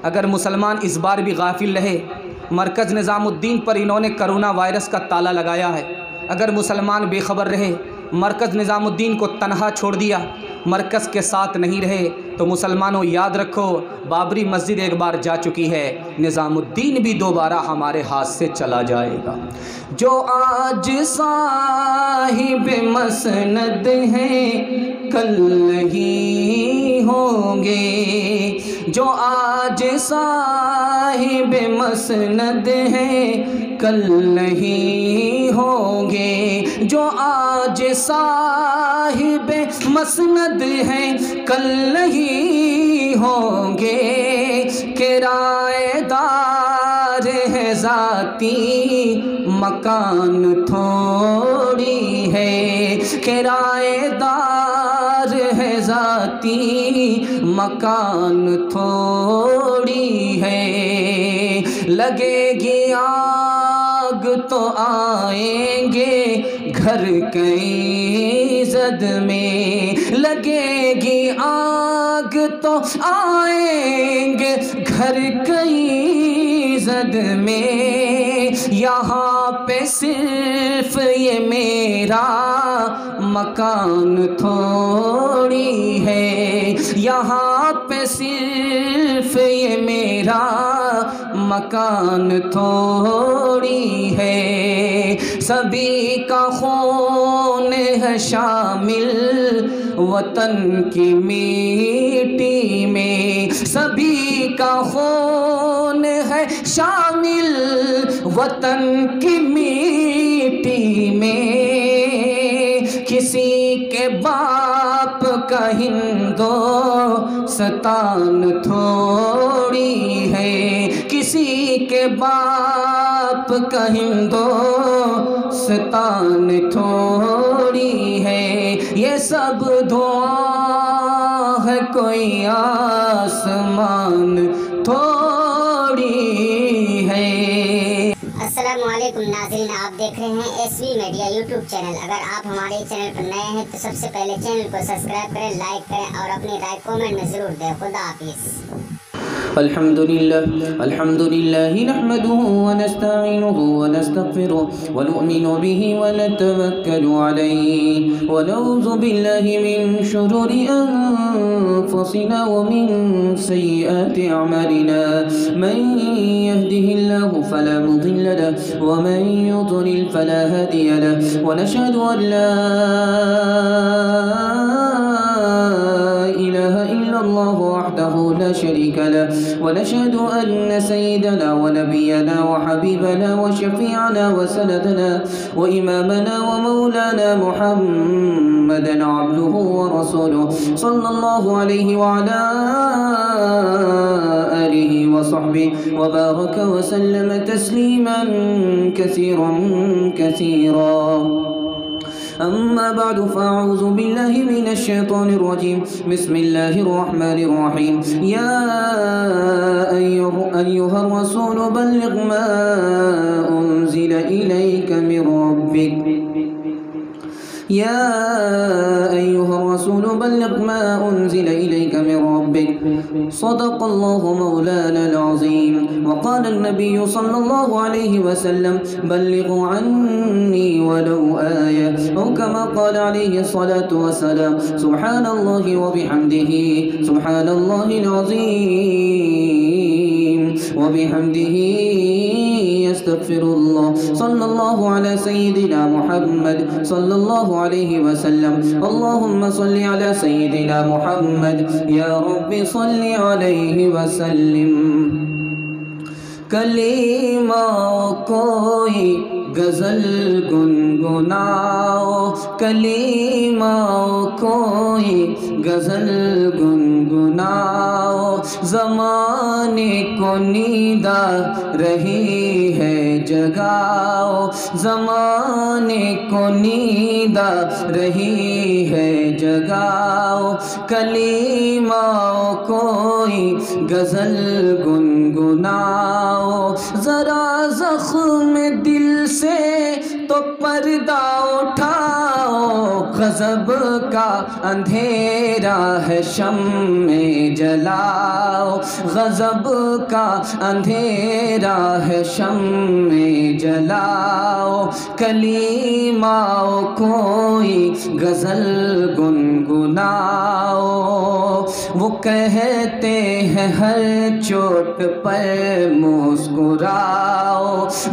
اگر مسلمان اس بار بھی غافل رہے، مرکز نظام الدین پر انہوں نے کرونا وائرس کا تالا لگایا ہے۔ اگر مسلمان بے خبر رہے، مرکز نظام الدین کو تنہا چھوڑ دیا، مرکز کے ساتھ نہیں رہے، تو مسلمانوں یاد رکھو بابری مسجد ایک بار جا چکی ہے، نظام الدین بھی دوبارہ ہمارے ہاتھ سے چلا جائے گا۔ جو آج صاحب مسند ہیں کل نہیں ہوں گے، جو آج صاحب مسند ہیں کل نہیں ہوں گے، جو آج صاحب مسند ہیں کل نہیں ہوں گے، کرایہ دار ہے ذاتی مکان تھوڑی ہے، کرایہ دار ہے ذاتی مکان تھوڑی ہے، لگے گی آگ تو آئیں گے گھر کئی زد میں، لگے گی آگ تو آئیں گے گھر کئی زد میں، یہاں پہ صرف یہ میرا مکان تھوڑی ہے، یہاں پہ صرف یہ میرا مکان تھوڑی ہے، سبھی کا خون ہے شامل وطن کی میٹی میں، سبھی کا خون ہے شامل وطن کی میٹی میں، کسی کے باپ کا ہندوستان تھوڑی ہے، کسی کے باپ کا ہندوستان تھوڑی ہے، یہ سب دعا ہے کوئی آسمان تھوڑی ہے۔ السلام علیکم ناظرین، آپ دیکھ رہے ہیں S V media YouTube channel. اگر آپ ہمارے چینل پر نئے ہیں تو سب سے پہلے چینل کو سبسکرائب کریں، لائک کریں اور اپنی رائے کومنٹ میں ضرور دیں۔ خدا حافظ۔ الحمد لله نحمده ونستعينه ونستغفره ونؤمن به ونتوكل عليه ونعوذ بالله من شرور أنفسنا ومن سيئات أعمالنا، من يهده الله فلا مضل له ومن يضلل فلا هادي له، ونشهد أن لا إله إلا الله وحده لا شريك له، ونشهد أن سيدنا ونبينا وحبيبنا وشفيعنا وسندنا وإمامنا ومولانا محمدا عبده ورسوله صلى الله عليه وعلى آله وصحبه وبارك وسلم تسليما كثيرا كثيرا، أما بعد فأعوذ بالله من الشيطان الرجيم، بسم الله الرحمن الرحيم، يا أيها الرسول بلغ ما أنزل إليك من ربك، يا أيها الرسول بلغ ما أنزل إليك من ربك، صدق الله مولانا العظيم، وقال النبي صلى الله عليه وسلم بلغوا عني ولو آية، أو كما قال عليه الصلاة والسلام، سبحان الله وبحمده سبحان الله العظيم وبحمده يستغفر الله، صلى الله على سيدنا محمد صلى الله عليه وسلم، اللهم صل على سيدنا محمد، يا رب صل عليه وسلم۔ کلیمہ کوئی غزل گنگناؤ، کلیمہ کوئی غزل گنگناؤ، زمانے کو نیندہ رہی ہے جگاؤ، زمانے کو نیندہ رہی ہے جگاؤ، کلیماؤ کوئی غزل گنگناؤ، ذرا زخم دل سے تو پردہ اٹھاؤ، غضب کا اندھیرا ہے شمع جلاؤ، غضب کا اندھیرا ہے شمع جلاؤ، کلیماؤ کوئی غزل گنگناؤ۔ وہ کہتے ہیں ہر چوٹ پر مسکراؤ،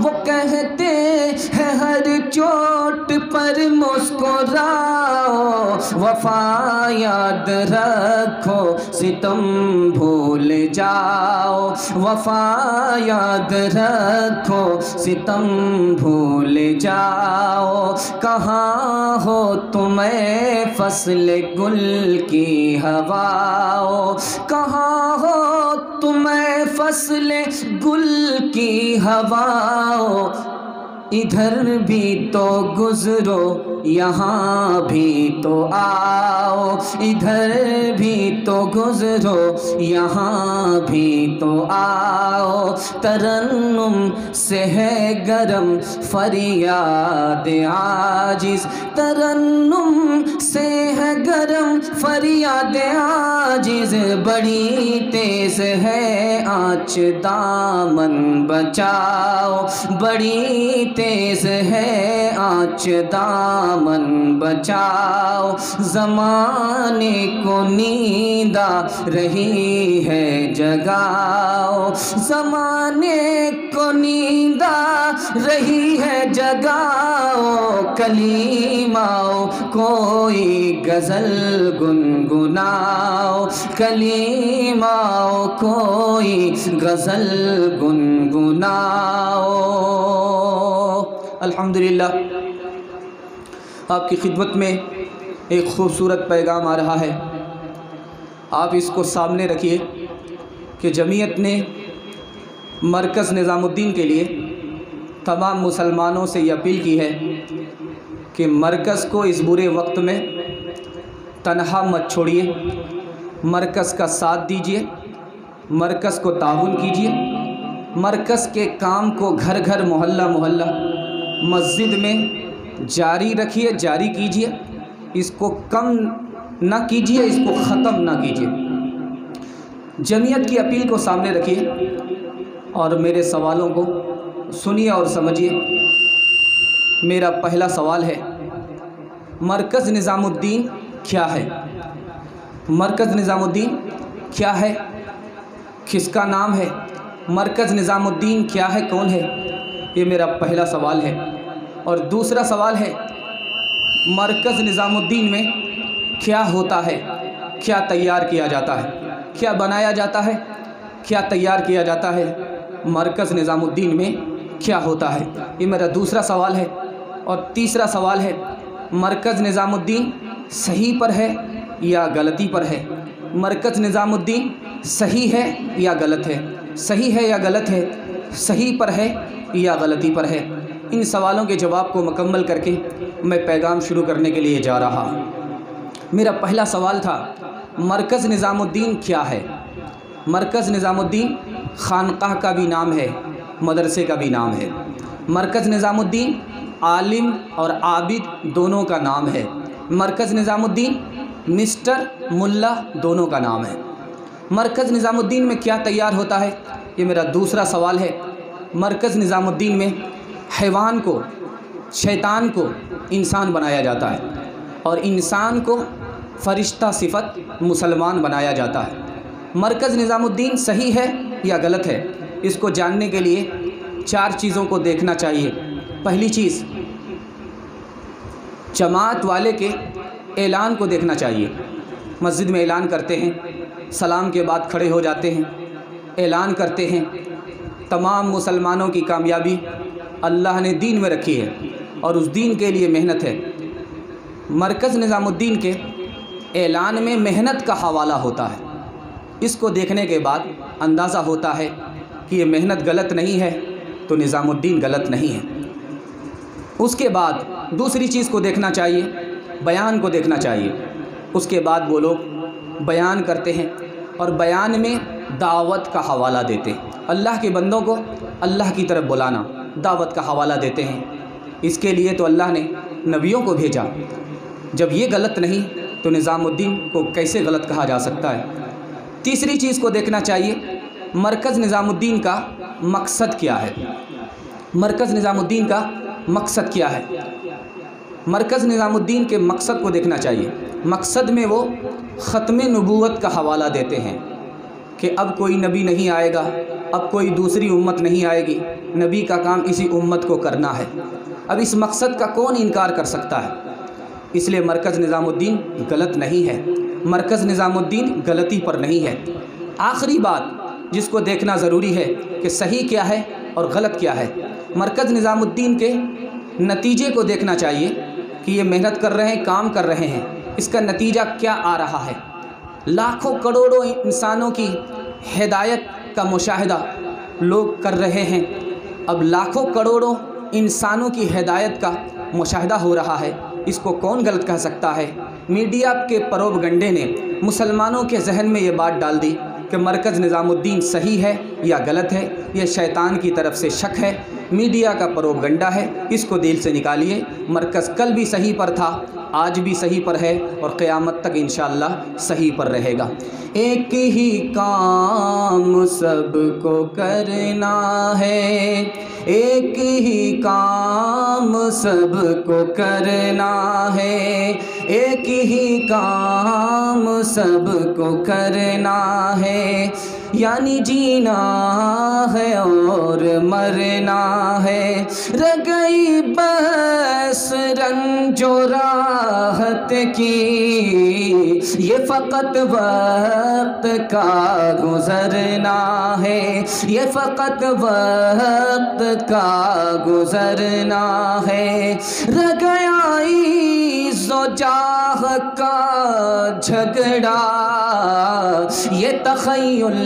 وہ کہتے ہیں ہر چوٹ پر مسکراؤ، وفا یاد رکھو ستم بھول جاؤ، وفا یاد رکھو ستم بھول جاؤ، کہاں ہو تمہیں فصل گل کی ہواؤ، کہاں ہو تمہیں فصل گل کی ہواؤ، ادھر بھی تو گزرو یہاں بھی تو آؤ، ادھر بھی تو گزرو یہاں بھی تو آؤ، ترنم سے ہے گرم فریاد عاجز، ترنم سے ہے گرم فریاد عاجز، بڑی تیز ہے آنچ دامن بچاؤ، بڑی تیز ہے آنچ دامن بچاؤ، زمانے کو نیند آ رہی ہے جگاؤ، زمانے کو نیند آ رہی ہے جگاؤ، کلیماؤ کوئی غزل گنگناؤ، کلیماؤ کوئی غزل گنگناؤ۔ الحمدللہ آپ کی خدمت میں ایک خوبصورت پیغام آ رہا ہے، آپ اس کو سامنے رکھیے کہ جمعیت نے مرکز نظام الدین کے لیے تمام مسلمانوں سے یہ اپیل کی ہے کہ مرکز کو اس برے وقت میں تنہا مت چھوڑیے، مرکز کا ساتھ دیجیے، مرکز کو تعاون کیجیے، مرکز کے کام کو گھر گھر محلہ محلہ مسجد میں جاری رکھیے، جاری کیجیے، اس کو کم نہ کیجیے، اس کو ختم نہ کیجیے۔ جمعیت کی اپیل کو سامنے رکھیے اور میرے سوالوں کو سنیے اور سمجھیے۔ میرا پہلا سوال ہے، مرکز نظام الدین کیا ہے؟ مرکز نظام الدین کیا ہے؟ کس کا نام ہے؟ مرکز نظام الدین کیا ہے؟ کون ہے؟ یہ میرا پہلا سوال ہے۔ اور دوسرا سوال ہے، مرکز نظام الدین میں کیا ہوتا ہے؟ کیا تیار کیا جاتا ہے؟ کیا بنایا جاتا ہے؟ کیا تیار کیا جاتا ہے؟ مرکز نظام الدین میں کیا ہوتا ہے؟ یہ میرا دوسرا سوال ہے۔ اور تیسرا سوال ہے، مرکز نظام الدین صحیح پر ہے یا غلطی پر ہے؟ مرکز نظام الدین صحیح ہے یا غلط ہے؟ صحیح ہے یا غلط ہے؟ صحیح پر ہے یا غلطی پر ہے؟ ان سوالوں کے جواب کو مکمل کر کے میں پیغام شروع کرنے کے لیے جا رہا ہوں۔ میرا پہلا سوال تھا، مرکز نظام الدین کیا ہے؟ مرکز نظام الدین خانقاہ کا بھی نام ہے، مدرسے کا بھی نام ہے۔ مرکز نظام الدین عالم اور عابد دونوں کا نام ہے۔ مرکز نظام الدین مسٹر ملا دونوں کا نام ہے۔ مرکز نظام الدین میں کیا تیار ہوتا ہے؟ یہ میرا دوسرا سوال ہے۔ مرکز نظام الدین میں حیوان کو، شیطان کو انسان بنایا جاتا ہے اور انسان کو فرشتہ صفت مسلمان بنایا جاتا ہے۔ مرکز نظام الدین صحیح ہے یا غلط ہے؟ اس کو جاننے کے لیے 4 چیزوں کو دیکھنا چاہیے۔ پہلی چیز، جماعت والے کے اعلان کو دیکھنا چاہیے۔ مسجد میں اعلان کرتے ہیں، سلام کے بعد کھڑے ہو جاتے ہیں، اعلان کرتے ہیں۔ تمام مسلمانوں کی کامیابی اللہ نے دین میں رکھی ہے اور اس دین کے لیے محنت ہے۔ مرکز نظام الدین کے اعلان میں محنت کا حوالہ ہوتا ہے۔ اس کو دیکھنے کے بعد اندازہ ہوتا ہے کہ یہ محنت غلط نہیں ہے تو نظام الدین غلط نہیں ہے۔ اس کے بعد دوسری چیز کو دیکھنا چاہیے، بیان کو دیکھنا چاہیے۔ اس کے بعد وہ لوگ بیان کرتے ہیں اور بیان میں دعوت کا حوالہ دیتے ہیں۔ اللہ کے بندوں کو اللہ کی طرف بلانا، دعوت کا حوالہ دیتے ہیں۔ اس کے لیے تو اللہ نے نبیوں کو بھیجا۔ جب یہ غلط نہیں تو نظام الدین کو کیسے غلط کہا جا سکتا ہے؟ تیسری چیز کو دیکھنا چاہیے، مرکز نظام الدین کا مقصد کیا ہے؟ مرکز نظام الدین کا مقصد کیا ہے؟ مرکز نظام الدین کے مقصد کو دیکھنا چاہیے۔ مقصد میں وہ ختم نبوت کا حوالہ دیتے ہیں کہ اب کوئی نبی نہیں آئے گا، اب کوئی دوسری امت نہیں آئے گی، نبی کا کام اسی امت کو کرنا ہے۔ اب اس مقصد کا کون انکار کر سکتا ہے؟ اس لیے مرکز نظام الدین غلط نہیں ہے، مرکز نظام الدین غلطی پر نہیں ہے۔ آخری بات جس کو دیکھنا ضروری ہے کہ صحیح کیا ہے اور غلط کیا ہے، مرکز نظام الدین کے نتیجے کو دیکھنا چاہیے کہ یہ محنت کر رہے ہیں، کام کر رہے ہیں، اس کا نتیجہ کیا آ رہا ہے۔ لاکھوں کروڑوں انسانوں کی ہدایت کا مشاہدہ لوگ کر رہے ہیں۔ اب لاکھوں کروڑوں انسانوں کی ہدایت کا مشاہدہ ہو رہا ہے، اس کو کون غلط کہہ سکتا ہے؟ میڈیا کے پروپیگنڈے نے مسلمانوں کے ذہن میں یہ بات ڈال دی کہ مرکز نظام الدین صحیح ہے یا غلط ہے، یہ شیطان کی طرف سے شک ہے، میڈیا کا پروپیگنڈا ہے، اس کو دل سے نکالیے۔ مرکز کل بھی صحیح پر تھا، آج بھی صحیح پر ہے اور قیامت تک انشاءاللہ صحیح پر رہے گا۔ ایک ہی کام سب کو کرنا ہے، ایک ہی کام سب کو کرنا ہے، ایک ہی کام سب کو کرنا ہے، یعنی جینا ہے اور مرنا ہے۔ رہ گئی بس رنج و راحت کی، یہ فقط وقت کا گزرنا ہے، یہ فقط وقت کا گزرنا ہے۔ رہ گیا عز و جاہ کا جھگڑا، یہ تخیل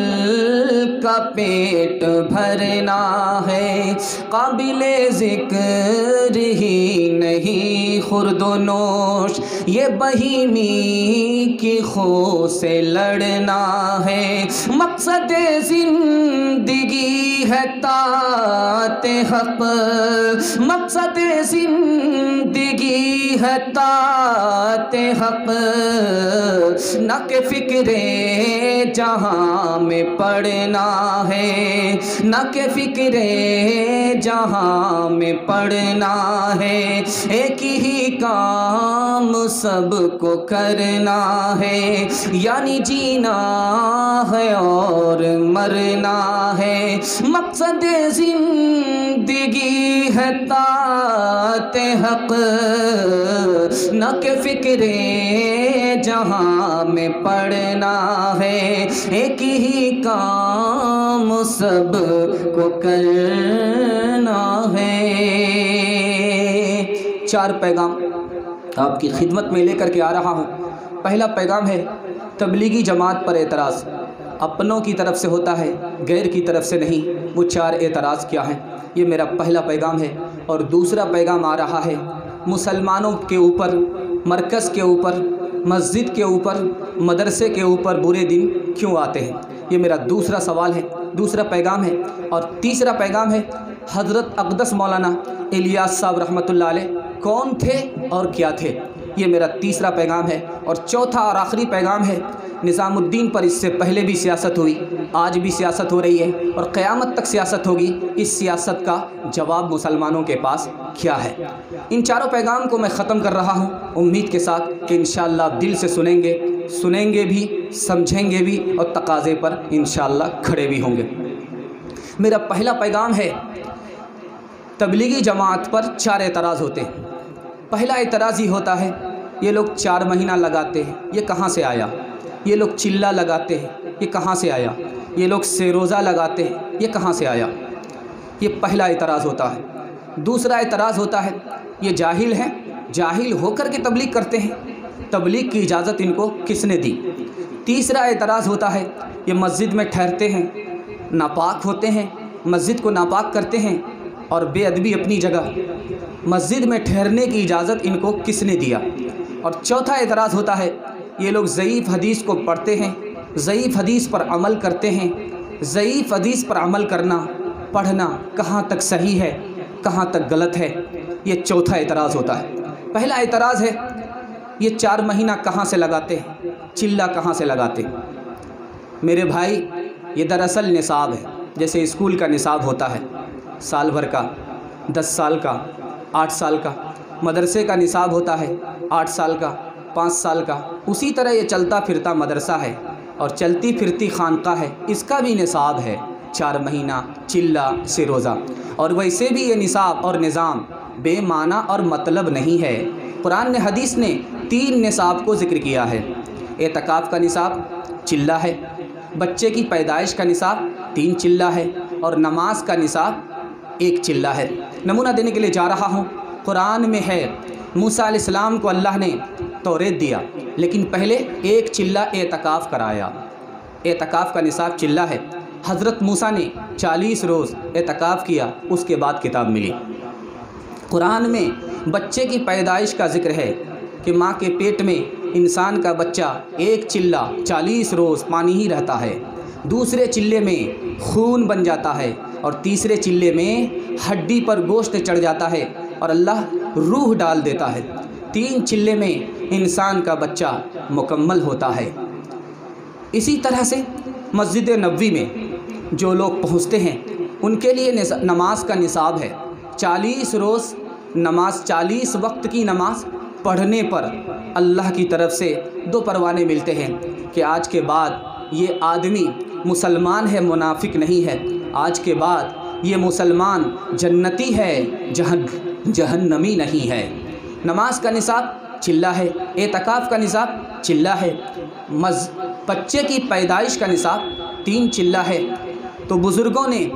کا پیٹ بھرنا ہے۔ قابل ذکر ہی نہیں خورد و نوش، یہ بہیمی کی خو سے لڑنا ہے۔ مقصد زندگی ہے طاعت حق، مقصد زندگی ہے طاعت حق، نہ کہ فکر جہاں میں پڑھنا ہے، نہ کہ فکر جہاں میں پڑھنا ہے۔ ایک ہی کام سب کو کرنا ہے، یعنی جینا ہے اور مرنا ہے۔ مقصد زندگی ہے طاعت حق، نہ کہ فکر جہاں میں پڑھنا ہے۔ ایک ہی کام سب کو کرنا ہے۔ 4 پیغام آپ کی خدمت میں لے کر کے آ رہا ہوں۔ پہلا پیغام ہے تبلیغی جماعت پر اعتراض، اپنوں کی طرف سے ہوتا ہے، غیر کی طرف سے نہیں۔ وہ 4 اعتراض کیا ہیں، یہ میرا پہلا پیغام ہے۔ اور دوسرا پیغام آ رہا ہے مسلمانوں کے اوپر، مرکز کے اوپر، مسجد کے اوپر، مدرسے کے اوپر برے دن کیوں آتے ہیں، یہ میرا دوسرا سوال ہے، دوسرا پیغام ہے۔ اور تیسرا پیغام ہے حضرت اقدس مولانا الیاس صاحب رحمۃ اللہ علیہ کون تھے اور کیا تھے، یہ میرا تیسرا پیغام ہے۔ اور چوتھا اور آخری پیغام ہے نظام الدین پر اس سے پہلے بھی سیاست ہوئی، آج بھی سیاست ہو رہی ہے اور قیامت تک سیاست ہوگی۔ اس سیاست کا جواب مسلمانوں کے پاس کیا ہے؟ ان 4 پیغام کو میں ختم کر رہا ہوں امید کے ساتھ کہ انشاءاللہ آپ دل سے سنیں گے بھی، سمجھیں گے بھی اور تقاضے پر انشاءاللہ کھڑے بھی ہوں گے۔ میرا پہلا پیغام ہے تبلیغی جماعت پر 4 اعتراض ہوتے ہیں۔ پہلا اعتراض یہ ہوتا ہے یہ لوگ 4 مہینہ لگاتے ہیں، یہ کہاں سے آیا؟ یہ لوگ چلہ لگاتے ہیں، یہ کہاں سے آیا؟ یہ لوگ سیروزہ لگاتے ہیں، یہ کہاں سے آیا؟ یہ پہلا اعتراض ہوتا ہے۔ دوسرا اعتراض ہوتا ہے یہ جاہل ہیں، جاہل ہو کر کے تبلیغ کرتے ہیں، تبلیغ کی اجازت ان کو کس نے دی؟ تیسرا اعتراض ہوتا ہے یہ مسجد میں ٹھہرتے ہیں، ناپاک ہوتے ہیں، مسجد کو ناپاک کرتے ہیں اور بے ادبی اپنی جگہ، مسجد میں ٹھہرنے کی اجازت ان کو کس نے دیا؟ اور چوتھا اعتراض ہوتا ہے یہ لوگ ضعیف حدیث کو پڑھتے ہیں، ضعیف حدیث پر عمل کرتے ہیں۔ ضعیف حدیث پر عمل کرنا، پڑھنا کہاں تک صحیح ہے، کہاں تک غلط ہے، یہ چوتھا اعتراض ہوتا ہے۔ پہلا اعتراض ہے یہ 4 مہینہ کہاں سے لگاتے ہیں، چلہ کہاں سے لگاتے ہیں؟ میرے بھائی یہ دراصل نصاب ہے، جیسے اسکول کا نصاب ہوتا ہے، سال بھر کا، 10 سال کا، 8 سال کا۔ مدرسے کا نصاب ہوتا ہے 8 سال کا، 5 سال کا۔ اسی طرح یہ چلتا پھرتا مدرسہ ہے اور چلتی پھرتی خانقاہ ہے، اس کا بھی نصاب ہے 4 مہینہ چلہ سے روزہ۔ اور ویسے بھی یہ نصاب اور نظام بے معنی اور مطلب نہیں ہے۔ قرآن نے، حدیث نے 3 نصاب کو ذکر کیا ہے۔ اعتکاف کا نصاب چلہ ہے، بچے کی پیدائش کا نصاب 3 چلہ ہے، اور نماز کا نصاب 1 چلہ ہے۔ نمونہ دینے کے لیے جا رہا ہوں، قرآن میں ہے موسیٰ علیہ السلام کو اللہ نے توریت دیا، لیکن پہلے 1 چلہ اعتکاف کرایا۔ اعتکاف کا نصاب چلہ ہے۔ حضرت موسیٰ نے 40 روز اعتکاف کیا، اس کے بعد کتاب ملی۔ قرآن میں بچے کی پیدائش کا ذکر ہے کہ ماں کے پیٹ میں انسان کا بچہ 1 چلہ 40 روز پانی ہی رہتا ہے، دوسرے چلے میں خون بن جاتا ہے، اور تیسرے چلے میں ہڈی پر گوشت چڑھ جاتا ہے اور اللہ روح ڈال دیتا ہے۔ 3 چلے میں انسان کا بچہ مکمل ہوتا ہے۔ اسی طرح سے مسجد نبوی میں جو لوگ پہنچتے ہیں ان کے لیے نماز کا نصاب ہے 40 روز نماز، 40 وقت کی نماز پڑھنے پر اللہ کی طرف سے 2 پروانے ملتے ہیں کہ آج کے بعد یہ آدمی مسلمان ہے، منافق نہیں ہے۔ آج کے بعد یہ مسلمان جنتی ہے، جہنمی نہیں ہے۔ نماز کا نصاب چلہ ہے، اعتکاف کا نصاب چلہ ہے، بچے کی پیدائش کا نصاب 3 چلہ ہے۔ تو بزرگوں نے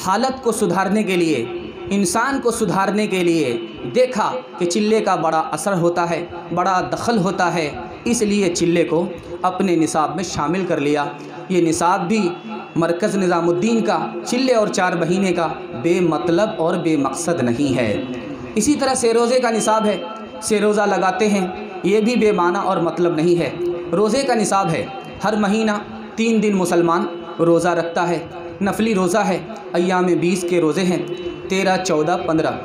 حالت کو سدھارنے کے لیے، انسان کو سدھارنے کے لیے دیکھا کہ چلے کا بڑا اثر ہوتا ہے، بڑا دخل ہوتا ہے، اس لیے چلے کو اپنے نصاب میں شامل کر لیا۔ یہ نصاب بھی مرکز نظام الدین کا چلے اور 4 مہینے کا بے مطلب اور بے مقصد نہیں ہے۔ اسی طرح سے روزے کا نصاب ہے، سے روزہ لگاتے ہیں، یہ بھی بے معنی اور مطلب نہیں ہے۔ روزے کا نصاب ہے، ہر مہینہ 3 دن مسلمان روزہ رکھتا ہے، نفلی روزہ ہے، ایام 20 کے روزے ہیں، 13، 14، 15۔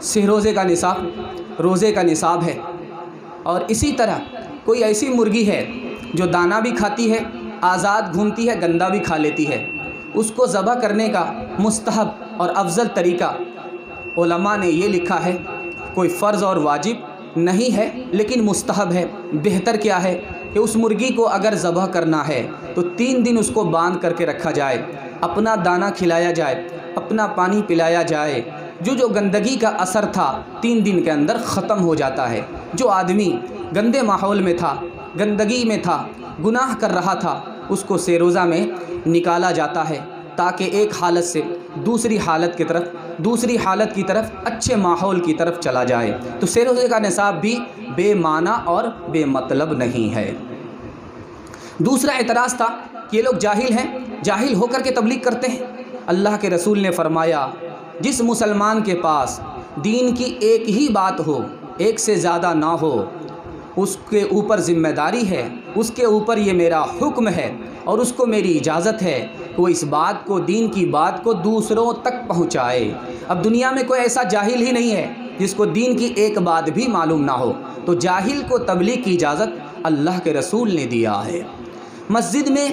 سے روزے کا نصاب روزے کا نصاب ہے۔ اور اسی طرح کوئی ایسی مرغی ہے جو دانہ بھی کھاتی ہے، آزاد گھومتی ہے، گندہ بھی کھا لیتی ہے، اس کو ذبح کرنے کا مستحب اور افضل طریقہ علماء نے یہ لکھا ہے، کوئی فرض اور واجب نہیں ہے لیکن مستحب ہے۔ بہتر کیا ہے کہ اس مرغی کو اگر ذبح کرنا ہے تو 3 دن اس کو باندھ کر کے رکھا جائے، اپنا دانہ کھلایا جائے، اپنا پانی پلایا جائے، جو گندگی کا اثر تھا 3 دن کے اندر ختم ہو جاتا ہے۔ جو آدمی گندے ماحول میں تھا، گندگی میں تھا، گناہ کر رہا تھا، اس کو سے روزہ میں نکالا جاتا ہے تاکہ ایک حالت سے دوسری حالت کی طرف اچھے ماحول کی طرف چلا جائے۔ تو سے روزے کا نصاب بھی بے معنی اور بے مطلب نہیں ہے۔ دوسرا اعتراض تھا کہ یہ لوگ جاہل ہیں، جاہل ہو کر کے تبلیغ کرتے ہیں۔ اللہ کے رسول نے فرمایا جس مسلمان کے پاس دین کی ایک ہی بات ہو، ایک سے زیادہ نہ ہو، اس کے اوپر ذمہ داری ہے، اس کے اوپر یہ میرا حکم ہے اور اس کو میری اجازت ہے کہ وہ اس بات کو، دین کی بات کو دوسروں تک پہنچائے۔ اب دنیا میں کوئی ایسا جاہل ہی نہیں ہے جس کو دین کی ایک بات بھی معلوم نہ ہو، تو جاہل کو تبلیغ کی اجازت اللہ کے رسول نے دیا ہے۔ مسجد میں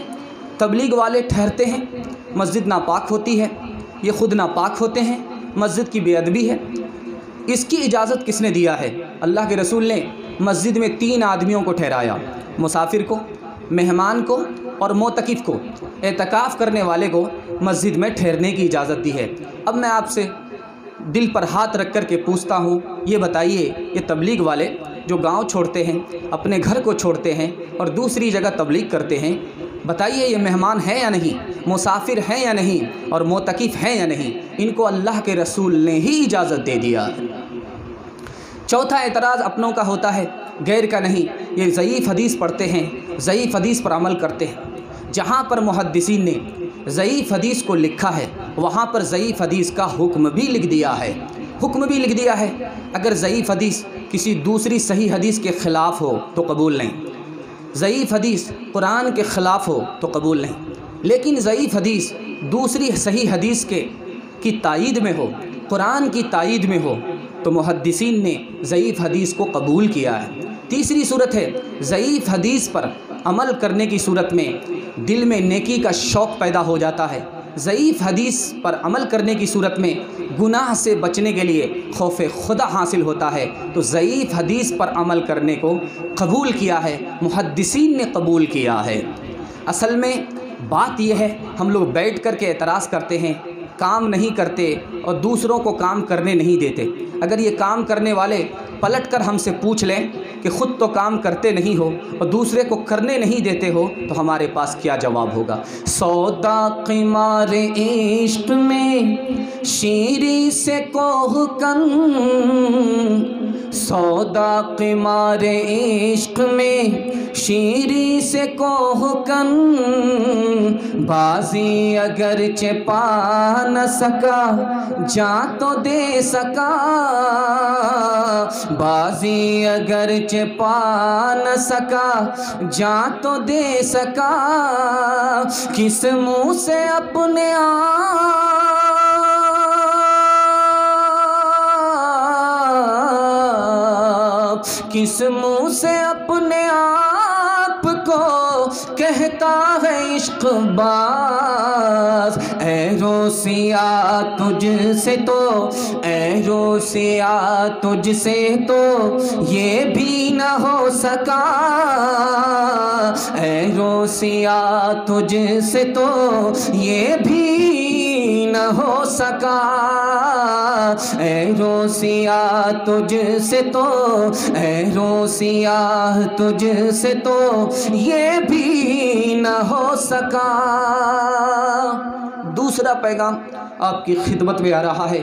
تبلیغ والے ٹھہرتے ہیں، مسجد ناپاک ہوتی ہے، یہ خود ناپاک ہوتے ہیں، مسجد کی بے ادبی ہے۔ اس کی اجازت کس نے دیا ہے؟ اللہ کے رسول نے مسجد میں 3 آدمیوں کو ٹھہرایا، مسافر کو، مہمان کو اور معتکف کو۔ اعتکاف کرنے والے کو مسجد میں ٹھہرنے کی اجازت دی ہے۔ اب میں آپ سے دل پر ہاتھ رکھ کر کے پوچھتا ہوں، یہ بتائیے یہ تبلیغ والے جو گاؤں چھوڑتے ہیں، اپنے گھر کو چھوڑتے ہیں اور دوسری جگہ تبلیغ کرتے ہیں، بتائیے یہ مہمان ہیں یا نہیں، مسافر ہیں یا نہیں، اور معتکف ہیں یا نہیں؟ ان کو اللہ کے رسول نے ہی اجازت دے دیا ہے۔ چوتھا اعتراض اپنوں کا ہوتا ہے، غیر کا نہیں۔ یہ ضعیف حدیث پڑھتے ہیں، ضعیف حدیث پر عمل کرتے ہیں۔ جہاں پر محدثین نے ضعیف حدیث کو لکھا ہے وہاں پر ضعیف حدیث کا حکم بھی لکھ دیا ہے۔ اگر ضعیف حدیث کسی دوسری صحیح حدیث کے خلاف ہو تو قبول نہیں۔ ضعیف حدیث قرآن کے خلاف ہو تو قبول نہیں، لیکن ضعیف حدیث دوسری صحیح حدیث کی تائید میں ہو، قرآن کی تائید میں ہو تو محدثین نے ضعیف حدیث کو قبول کیا ہے۔ تیسری صورت ہے ضعیف حدیث پر عمل کرنے کی صورت میں دل میں نیکی کا شوق پیدا ہو جاتا ہے۔ ضعیف حدیث پر عمل کرنے کی صورت میں گناہ سے بچنے کے لیے خوف خدا حاصل ہوتا ہے، تو ضعیف حدیث پر عمل کرنے کو قبول کیا ہے، محدثین نے قبول کیا ہے۔ اصل میں بات یہ ہے، ہم لوگ بیٹھ کر کے اعتراض کرتے ہیں، کام نہیں کرتے اور دوسروں کو کام کرنے نہیں دیتے۔ اگر یہ کام کرنے والے پلٹ کر ہم سے پوچھ لیں کہ خود تو کام کرتے نہیں ہو اور دوسرے کو کرنے نہیں دیتے ہو تو ہمارے پاس کیا جواب ہوگا؟ سودا قمار عشق میں شیری سے کوہ کن، سودا قمار عشق میں شیری سے کوہ کن، بازی اگرچہ پا نہ سکا جاں تو دے سکا، بازی اگرچہ پا نہ سکا جاں تو دے سکا، کس منہ سے اپنے کس منہ سے اپنے آپ کو کہتا ہے عشق باز، اے روسیا تجھ سے تو، اے روسیا تجھ سے تو یہ بھی نہ ہو سکا، اے روسیا تجھ سے تو یہ بھی نہ ہو سکا، اے روسیا تجھ سے تو، اے روسیا تجھ سے تو یہ بھی نہ ہو سکا۔ دوسرا پیغام آپ کی خدمت میں آ رہا ہے،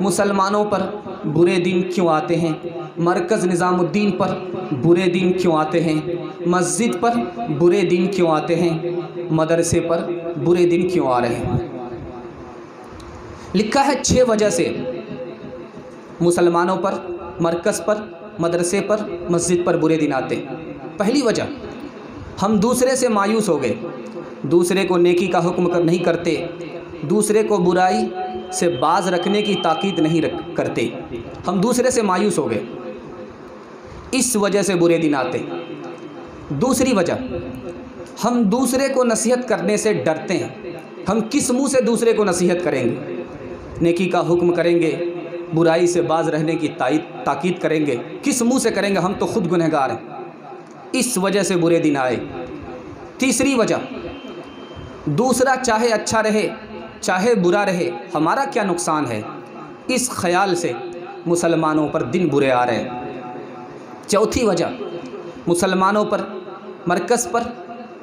مسلمانوں پر برے دن کیوں آتے ہیں؟ مرکز نظام الدین پر برے دن کیوں آتے ہیں؟ مسجد پر برے دن کیوں آتے ہیں؟ مدرسے پر برے دن کیوں آ رہے ہیں؟ لکھا ہے 6 وجہ سے مسلمانوں پر، مرکز پر، مدرسے پر، مسجد پر برے دن آتے ہیں۔ پہلی وجہ، ہم دوسرے سے مایوس ہو گئے، دوسرے کو نیکی کا حکم نہیں کرتے، دوسرے کو برائی سے باز رکھنے کی تاکید نہیں کرتے، ہم دوسرے سے مایوس ہو گئے، اس وجہ سے برے دن آتے۔ دوسری وجہ، ہم دوسرے کو نصیحت کرنے سے ڈرتے ہیں، ہم کس منہ سے دوسرے کو نصیحت کریں گے؟ نیکی کا حکم کریں گے، برائی سے باز رہنے کی تاکید کریں گے، کس منہ سے کریں گے؟ ہم تو خود گنہگار ہیں، اس وجہ سے برے دن آئے۔ تیسری وجہ، دوسرا چاہے اچھا رہے چاہے برا رہے، ہمارا کیا نقصان ہے، اس خیال سے مسلمانوں پر دن برے آ رہے ہیں۔ چوتھی وجہ، مسلمانوں پر، مرکز پر،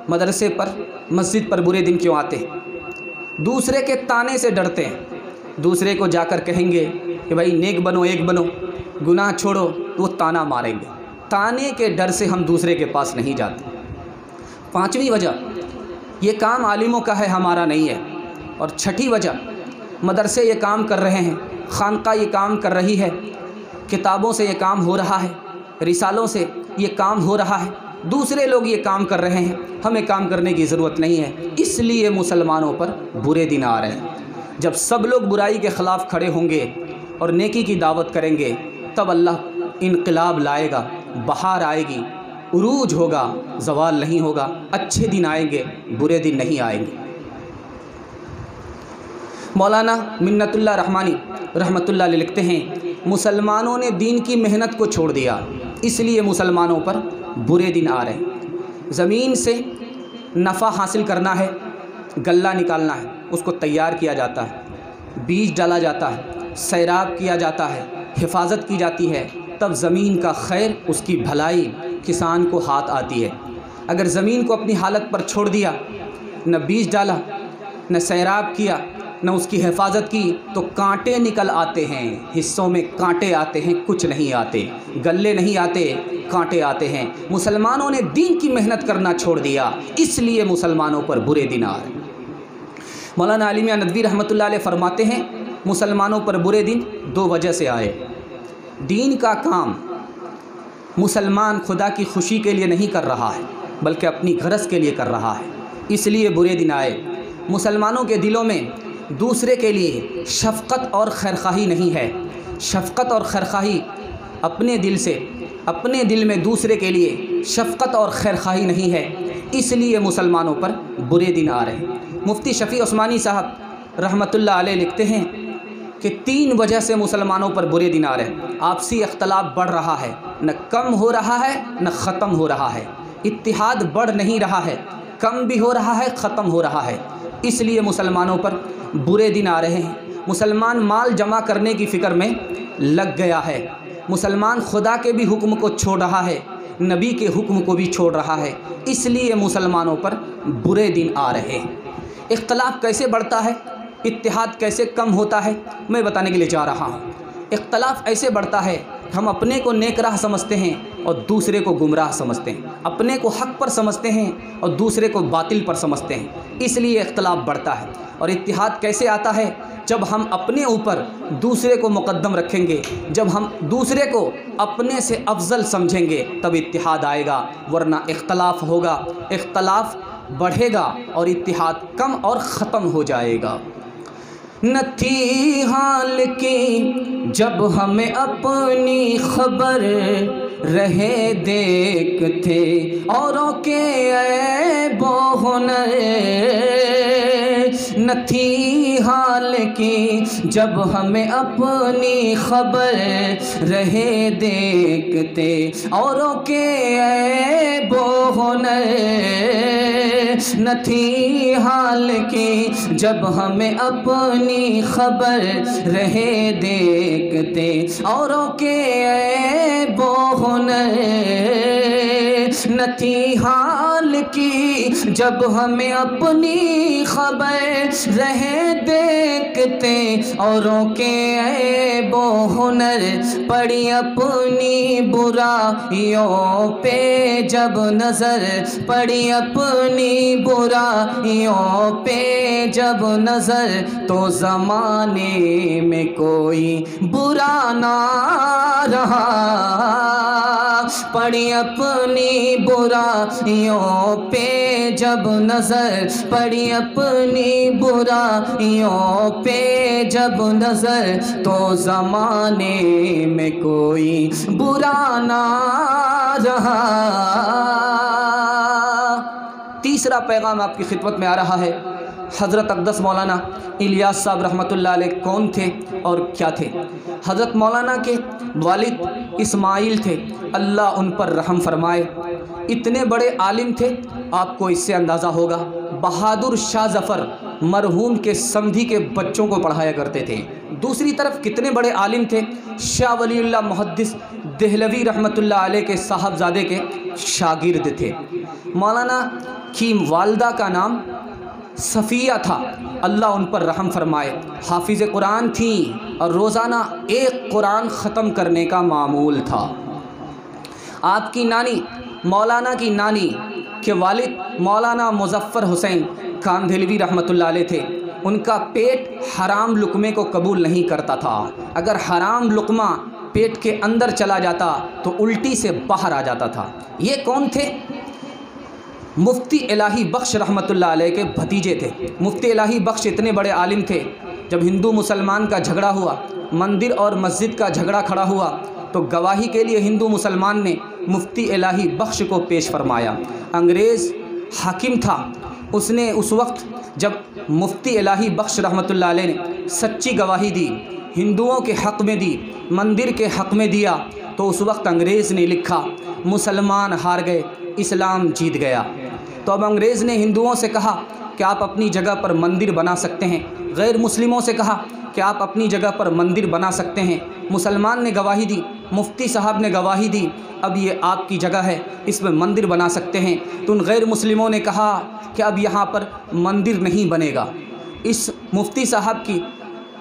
مدرسے پر، مسجد پر برے دن کیوں آتے ہیں؟ دوسرے کے تانے سے ڈرتے ہیں، دوسرے کو جا کر کہیں گے کہ بھائی نیک بنو، ایک بنو، گناہ چھوڑو، وہ تانا ماریں گے، تانے کے ڈر سے ہم دوسرے کے پاس نہیں جاتے۔ پانچویں وجہ، یہ کام عالموں کا ہے، ہمارا نہیں ہے۔ اور چھٹی وجہ، مدرسے یہ کام کر رہے ہیں، خانقاہ یہ کام کر رہی ہے، کتابوں سے یہ کام ہو رہا ہے، رسالوں سے یہ کام ہو رہا ہے، دوسرے لوگ یہ کام کر رہے ہیں، ہمیں کام کرنے کی ضرورت نہیں ہے، اس لیے مسلمانوں پر برے دن آ رہے ہیں۔ جب سب لوگ برائی کے خلاف کھڑے ہوں گے اور نیکی کی دعوت کریں گے، تب اللہ انقلاب لائے گا، بہار آئے گی، عروج ہوگا، زوال نہیں ہوگا، اچھے دن آئیں گے، برے دن نہیں آئیں گے۔ مولانا منت اللہ رحمانی رحمۃ اللہ علیہ لکھتے ہیں، مسلمانوں نے دین کی محنت کو چھوڑ دیا، اس لیے مسلمانوں پر برے دن آ رہے ہیں۔ زمین سے نفع حاصل کرنا ہے، غلہ نکالنا ہے، اس کو تیار کیا جاتا ہے، بیج ڈالا جاتا ہے، سیراب کیا جاتا ہے، حفاظت کی جاتی ہے، تب زمین کا خیر، اس کی بھلائی کسان کو ہاتھ آتی ہے۔ اگر زمین کو اپنی حالت پر چھوڑ دیا، نہ بیج ڈالا، نہ سیراب کیا، نہ اس کی حفاظت کی، تو کانٹے نکل آتے ہیں، حصوں میں کانٹے آتے ہیں، کچھ نہیں آتے، گلے نہیں آتے، کانٹے آتے ہیں۔ مسلمانوں نے دین کی محنت کرنا چھوڑ دیا، اس لیے مسلمانوں پر برے دن آ رہے ہیں۔ مولانا علی میاں ندوی رحمۃ اللہ علیہ فرماتے ہیں، مسلمانوں پر برے دن 2 وجہ سے آئے۔ دین کا کام مسلمان خدا کی خوشی کے لیے نہیں کر رہا ہے، بلکہ اپنی غرض کے لیے کر رہا ہے، اس لیے برے دن آئے۔ مسلمانوں کے دلوں میں دوسرے کے لیے شفقت اور خیرخواہی نہیں ہے۔ شفقت اور خیرخواہی اپنے دل میں دوسرے کے لیے شفقت اور خیرخواہی نہیں ہے، اس لیے مسلمانوں پر برے دن آ رہے ہیں۔ مفتی شفیع عثمانی صاحب رحمۃ اللہ علیہ لکھتے ہیں کہ 3 وجہ سے مسلمانوں پر برے دن آ رہے ہیں۔ آپسی اختلاف بڑھ رہا ہے، نہ کم ہو رہا ہے نہ ختم ہو رہا ہے۔ اتحاد بڑھ نہیں رہا ہے، کم بھی ہو رہا ہے، ختم ہو رہا ہے، اس لیے مسلمانوں پر برے دن آ رہے ہیں۔ مسلمان مال جمع کرنے کی فکر میں لگ گیا ہے۔ مسلمان خدا کے بھی حکم کو چھوڑ رہا ہے، نبی کے حکم کو بھی چھوڑ رہا ہے، اس لیے مسلمانوں پر برے دن آ رہے ہیں۔ اختلاف کیسے بڑھتا ہے، اتحاد کیسے کم ہوتا ہے، میں بتانے کے لیے جا رہا ہوں۔ اختلاف ایسے بڑھتا ہے کہ ہم اپنے کو نیک راہ سمجھتے ہیں اور دوسرے کو گمراہ سمجھتے ہیں، اپنے کو حق پر سمجھتے ہیں اور دوسرے کو باطل پر سمجھتے ہیں، اس لیے اختلاف بڑھتا ہے۔ اور اتحاد کیسے آتا ہے؟ جب ہم اپنے اوپر دوسرے کو مقدم رکھیں گے، جب ہم دوسرے کو اپنے سے افضل سمجھیں گے، تب اتحاد آئے گا، ورنہ اختلاف ہوگا، اختلاف بڑھے گا اور اتحاد کم اور ختم ہو جائے گا۔ نہ تھی حال کی جب ہمیں اپنی خبر، رہے دیکھتے اوروں کے عیب و ہنر۔ نہ تھی حال کی جب ہمیں اپنی خبر، رہے دیکھتے اوروں کے عیب و ہنر۔ نہ تھی حال کی جب ہمیں اپنی خبر، رہے دیکھتے اوروں کے عیب و ہنر۔ نہ تھی حال کی جب ہمیں اپنی خبر، رہے دیکھتے اوروں کے عیب و ہنر۔ پڑی اپنی برائیوں پہ جب نظر، پڑی اپنی برائیوں پہ جب نظر، تو زمانے میں کوئی برا نہ رہا۔ پڑی اپنی برائیوں پہ جب نظر، پڑی اپنی برائیوں پہ جب نظر، تو زمانے میں کوئی برا نہ رہا۔ تیسرا پیغام آپ کی خدمت میں آ رہا ہے۔ حضرت اقدس مولانا الیاس صاحب رحمۃ اللہ علیہ کون تھے اور کیا تھے؟ حضرت مولانا کے والد اسماعیل تھے، اللہ ان پر رحم فرمائے۔ اتنے بڑے عالم تھے، آپ کو اس سے اندازہ ہوگا، بہادر شاہ ظفر مرحوم کے سمدھی کے بچوں کو پڑھایا کرتے تھے۔ دوسری طرف کتنے بڑے عالم تھے، شاہ ولی اللہ محدث دہلوی رحمۃ اللہ علیہ کے صاحبزادے کے شاگرد تھے۔ مولانا کی والدہ کا نام صفیہ تھا، اللہ ان پر رحم فرمائے۔ حافظ قرآن تھیں اور روزانہ ایک قرآن ختم کرنے کا معمول تھا۔ آپ کی نانی، مولانا کی نانی کے والد مولانا مظفر حسین کاندھلوی رحمۃ اللہ علیہ تھے۔ ان کا پیٹ حرام لقمے کو قبول نہیں کرتا تھا۔ اگر حرام لقمہ پیٹ کے اندر چلا جاتا تو الٹی سے باہر آ جاتا تھا۔ یہ کون تھے؟ مفتی الہی بخش رحمۃ اللہ علیہ کے بھتیجے تھے۔ مفتی الہی بخش اتنے بڑے عالم تھے، جب ہندو مسلمان کا جھگڑا ہوا، مندر اور مسجد کا جھگڑا کھڑا ہوا، تو گواہی کے لیے ہندو مسلمان نے مفتی الہی بخش کو پیش فرمایا۔ انگریز حاکم تھا، اس نے اس وقت جب مفتی الہی بخش رحمۃ اللہ علیہ نے سچی گواہی دی، ہندوؤں کے حق میں دی، مندر کے حق میں دیا، تو اس وقت انگریز نے لکھا مسلمان ہار گئے، اسلام جیت گیا۔ تو اب انگریز نے ہندوؤں سے کہا کہ آپ اپنی جگہ پر مندر بنا سکتے ہیں، غیر مسلموں سے کہا کہ آپ اپنی جگہ پر مندر بنا سکتے ہیں۔ مسلمان نے گواہی دی، مفتی صاحب نے گواہی دی، اب یہ آپ کی جگہ ہے، اس میں مندر بنا سکتے ہیں۔ تو ان غیر مسلموں نے کہا کہ اب یہاں پر مندر نہیں بنے گا۔ اس مفتی صاحب کی،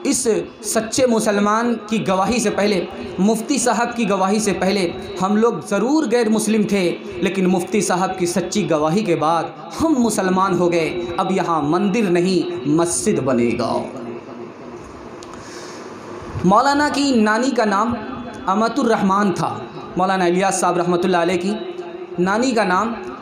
اس سچے مسلمان کی گواہی سے پہلے، مفتی صاحب کی گواہی سے پہلے ہم لوگ ضرور غیر مسلم تھے، لیکن مفتی صاحب کی سچی گواہی کے بعد ہم مسلمان ہو گئے، اب یہاں مندر نہیں مسجد بنے گا۔ مولانا کی نانی کا نام امت الرحمن تھا۔ مولانا الیاس صاحب رحمۃ اللہ علیہ کی نانی کا نام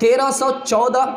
1314